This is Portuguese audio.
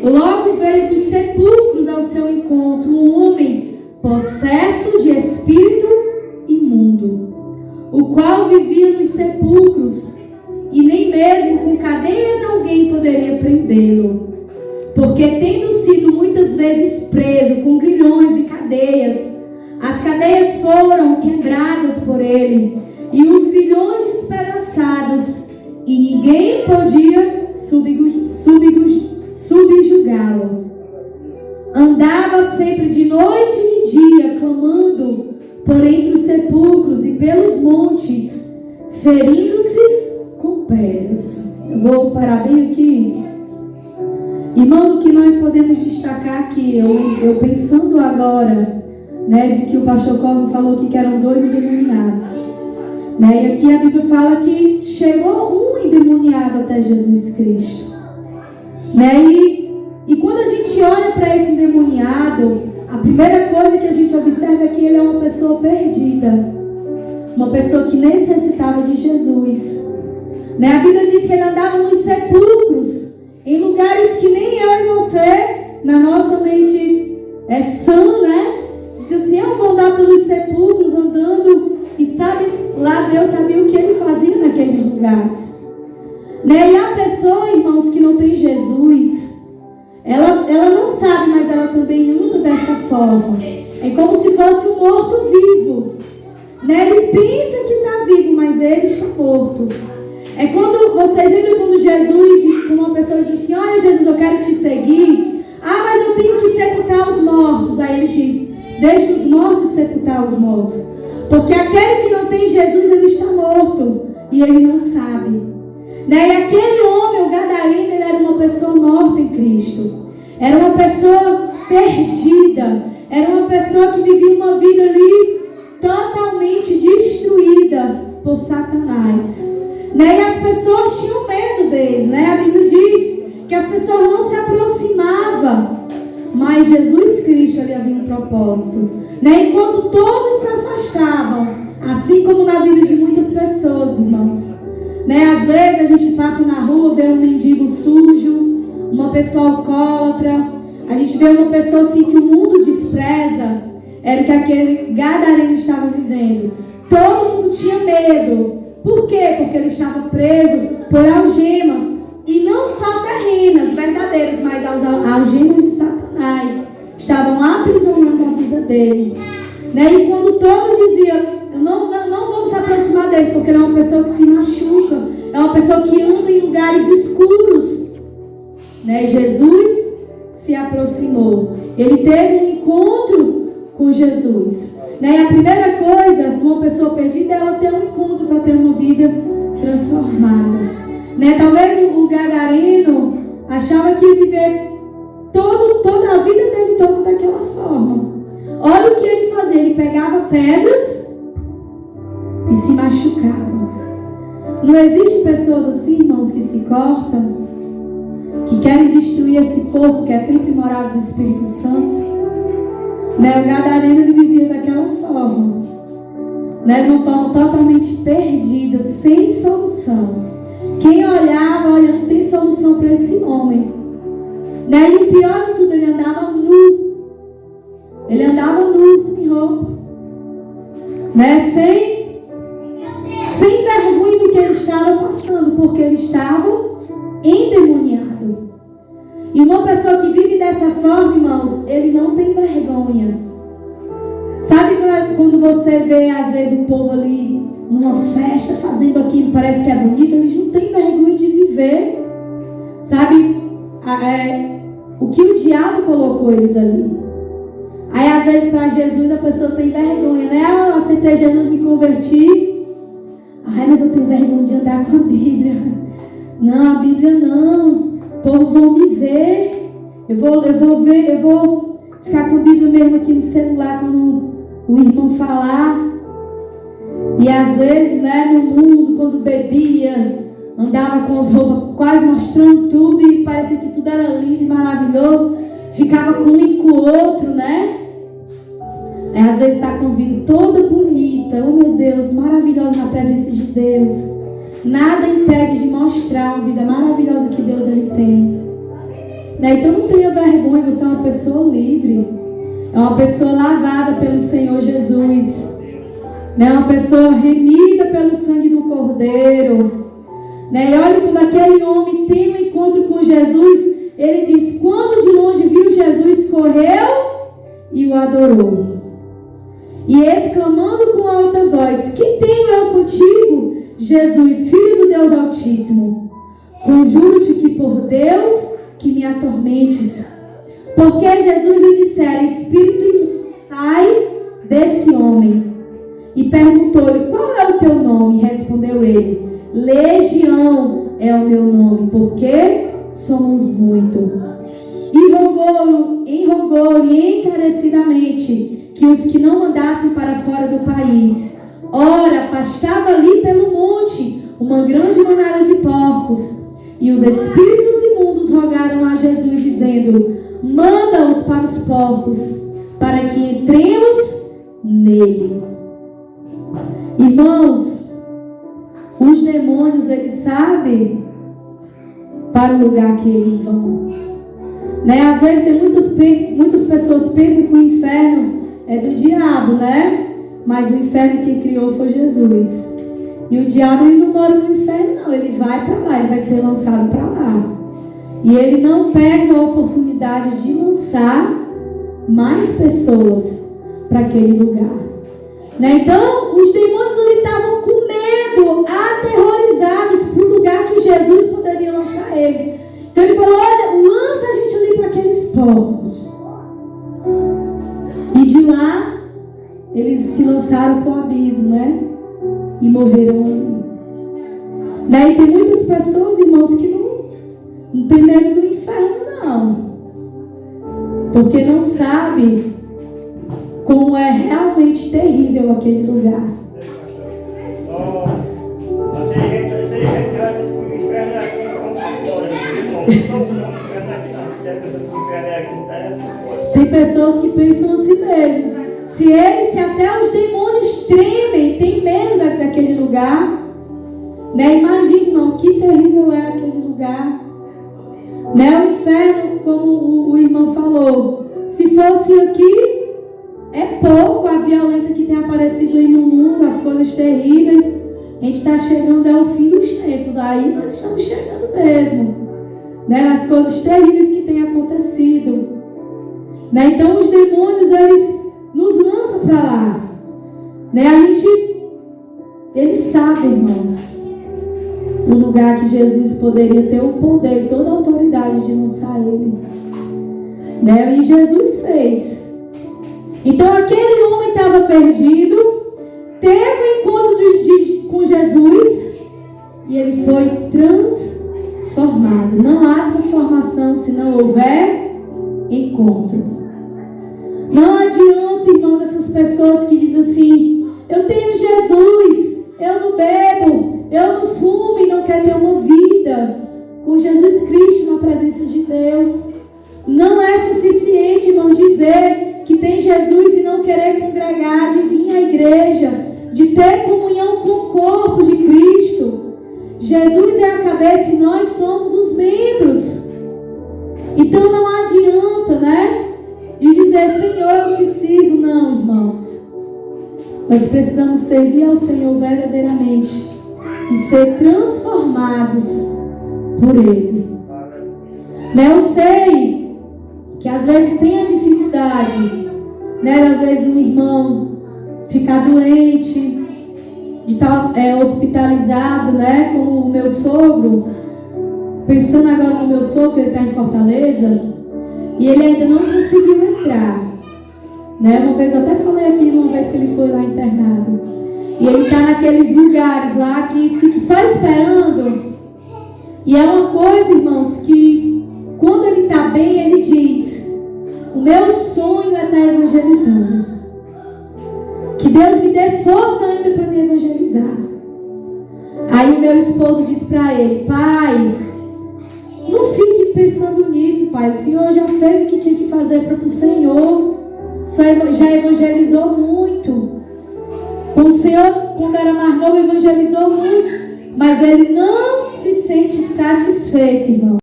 logo veio dos sepulcros ao seu encontro um homem possesso de espírito imundo, o qual vivia nos sepulcros, e nem mesmo com cadeias alguém poderia prendê-lo, porque tendo sido muitas vezes preso com grilhões e cadeias, as cadeias foram quebradas por ele, e os grilhões despedaçados, e ninguém podia subjugá-lo. Andava sempre de noite e de dia, clamando por entre os sepulcros e pelos montes, ferindo-se com pedras. Eu vou parar bem aqui. Irmãos, o que nós podemos destacar aqui, eu pensando agora, né, de que o pastor Colin falou que eram 2 endemoniados, né, e aqui a Bíblia fala que chegou um endemoniado até Jesus Cristo, né, e quando a gente olha para esse endemoniado, a primeira coisa que a gente observa é que ele é uma pessoa perdida, uma pessoa que necessitava de Jesus, né? A Bíblia diz que ele andava nos sepulcros, em lugares que nem eu e você, na nossa mente é sã, né? Diz assim, eu vou andar pelos sepulcros andando, e sabe, lá Deus sabia o que ele fazia naqueles lugares, né? E a pessoa, irmãos, que não tem Jesus, ela não sabe, mas ela também anda dessa forma. É como se fosse um morto-vivo, né? Ele pensa que está vivo, mas ele está morto. É quando vocês lembram quando Jesus, com uma pessoa diz assim, olha Jesus, eu quero te seguir. Ah, mas eu tenho que sepultar os mortos. Aí ele diz, deixa os mortos sepultar os mortos. Porque aquele que não tem Jesus, ele está morto. E ele não sabe. Né? E aquele homem, o gadareno, ele era uma pessoa morta em Cristo. Era uma pessoa perdida. Era uma pessoa que vivia uma vida ali totalmente destruída por Satanás. Né? E as pessoas tinham medo dele. Né? A Bíblia diz que as pessoas não se aproximavam. Mas Jesus Cristo, ele havia um propósito. Né? Enquanto todos se afastavam, assim como na vida de muitas pessoas, irmãos. Né? Às vezes a gente passa na rua, vê um mendigo sujo, uma pessoa alcoólatra, a gente vê uma pessoa assim que o mundo despreza, era o que aquele gadareno estava vivendo. Todo mundo tinha medo. Por quê? Porque ele estava preso por algemas, e não só terrenas, verdadeiras, mas algemas de Satanás estavam aprisionando a vida dele. Né? E quando todos diziam, não vamos se aproximar dele, porque ele é uma pessoa que se machuca, é uma pessoa que anda em lugares escuros, né? Jesus se aproximou, ele teve um encontro com Jesus, né? E a primeira coisa, uma pessoa perdida, ela tem um encontro para ter uma vida transformada, né? Talvez o gadareno achava que ia viver toda a vida dele toda daquela forma. Olha o que ele fazia, ele pegava pedras e se machucava. Não existe pessoas assim, irmãos, que se cortam, que querem destruir esse corpo que é templo e morada do Espírito Santo, né? O gadareno, ele vivia daquela forma, né? De uma forma totalmente perdida, sem solução. Quem olhava, olha, não tem solução para esse homem, né? E o pior de tudo, ele andava nu. Ele andava nu, sem roupa, né? Sem vergonha do que ele estava passando, porque ele estava endemoniado. E uma pessoa que vive dessa forma, irmãos, ele não tem vergonha. Sabe quando você vê, às vezes, o povo ali numa festa, fazendo aquilo, parece que é bonito, eles não têm vergonha de viver. Sabe, o que o diabo colocou eles ali. Aí, às vezes, para Jesus, a pessoa tem vergonha, né? Eu aceitei Jesus, me converti. Ai, mas eu tenho vergonha de andar com a Bíblia. Não, a Bíblia não. O povo vão me ver. Eu vou ficar com a Bíblia mesmo aqui no celular quando o irmão falar. E às vezes, né, no mundo, quando bebia, andava com as roupas quase mostrando tudo e parecia que tudo era lindo e maravilhoso. Ficava com um e com o outro, né? Aí, às vezes está com a vida toda bonita, oh meu Deus, maravilhosa na presença de Deus. Nada impede de mostrar uma vida maravilhosa que Deus ele tem. Né? Então não tenha vergonha, você é uma pessoa livre. É uma pessoa lavada pelo Senhor Jesus. Né? Uma pessoa remida pelo sangue do Cordeiro. Né? E olha, quando aquele homem tem um encontro com Jesus, ele diz, quando de longe viu Jesus, correu e o adorou. E exclamando com alta voz, que tenho eu contigo, Jesus, Filho do Deus Altíssimo? Conjuro-te que por Deus que me atormentes. Porque Jesus lhe dissera, espírito imundo, sai desse homem. E perguntou-lhe, qual é o teu nome? Respondeu ele, Legião é o meu nome, porque somos muito. E rogou-lhe encarecidamente que os que não mandassem para fora do país. Ora, pastava ali pelo monte uma grande manada de porcos. E os espíritos imundos rogaram a Jesus, dizendo, manda-os para os porcos, para que entremos nele. Irmãos, os demônios, eles sabem para o lugar que eles vão. Né? Às vezes tem muitas pessoas pensam que o inferno é do diabo, né? Mas o inferno quem criou foi Jesus. E o diabo, ele não mora no inferno, não. Ele vai para lá, ele vai ser lançado para lá. E ele não perde a oportunidade de lançar mais pessoas para aquele lugar. Né? Então, os demônios ali estavam com medo, aterrorizados para o lugar que Jesus poderia lançar eles. Então ele falou, olha, lança a gente ali para aqueles porcos. E de lá, eles se lançaram para o abismo, né? E morreram ali. Daí tem muitas pessoas, irmãos, que não tem medo do inferno, não. Porque não sabe como é realmente terrível aquele lugar. Tem pessoas que pensam assim mesmo. Se até os demônios tremem, tem medo daquele lugar, né? Imagina, irmão, que terrível é aquele lugar, né? O inferno, como o irmão falou, se fosse aqui, é pouco a violência que tem aparecido aí no mundo, as coisas terríveis. A gente está chegando ao fim dos tempos, aí nós estamos chegando mesmo, né? As coisas terríveis que têm acontecido, né? Então os demônios, eles nos lançam para lá, né? Eles sabem, irmãos, o lugar que Jesus poderia ter o poder e toda a autoridade de lançar ele, né? E Jesus fez. Então aquele homem estava perdido, teve um encontro com Jesus e ele foi transformado. Não há transformação se não houver encontro. Não adianta, irmãos, essas pessoas que dizem assim, eu tenho Jesus, eu não bebo, eu não fumo e não quero ter uma vida com Jesus Cristo na presença de Deus. Não é suficiente, irmão, dizer que tem Jesus e não querer congregar, de vir à igreja, de ter comunhão com o corpo de Cristo. Jesus é a cabeça e nós somos os membros. Então não adianta, né? De dizer, Senhor, eu te sirvo. Não, irmãos. Nós precisamos servir ao Senhor verdadeiramente e ser transformados por Ele. Né? Eu sei que às vezes tem a dificuldade, né? Às vezes um irmão ficar doente, de estar hospitalizado, né? Como o meu sogro. Pensando agora no meu sogro, ele está em Fortaleza. E ele ainda não conseguiu entrar, né? Uma vez eu até falei aqui, uma vez que ele foi lá internado. E ele está naqueles lugares lá que fica só esperando. E é uma coisa, irmãos, que quando ele está bem, ele diz, o meu sonho é estar evangelizando. Que Deus me dê força ainda para me evangelizar. Aí o meu esposo disse para ele, pai, não fique pensando nisso, pai. O Senhor já fez o que tinha que fazer para o Senhor. O Senhor já evangelizou muito. O Senhor, quando era mais novo, evangelizou muito. Mas ele não se sente satisfeito, irmão.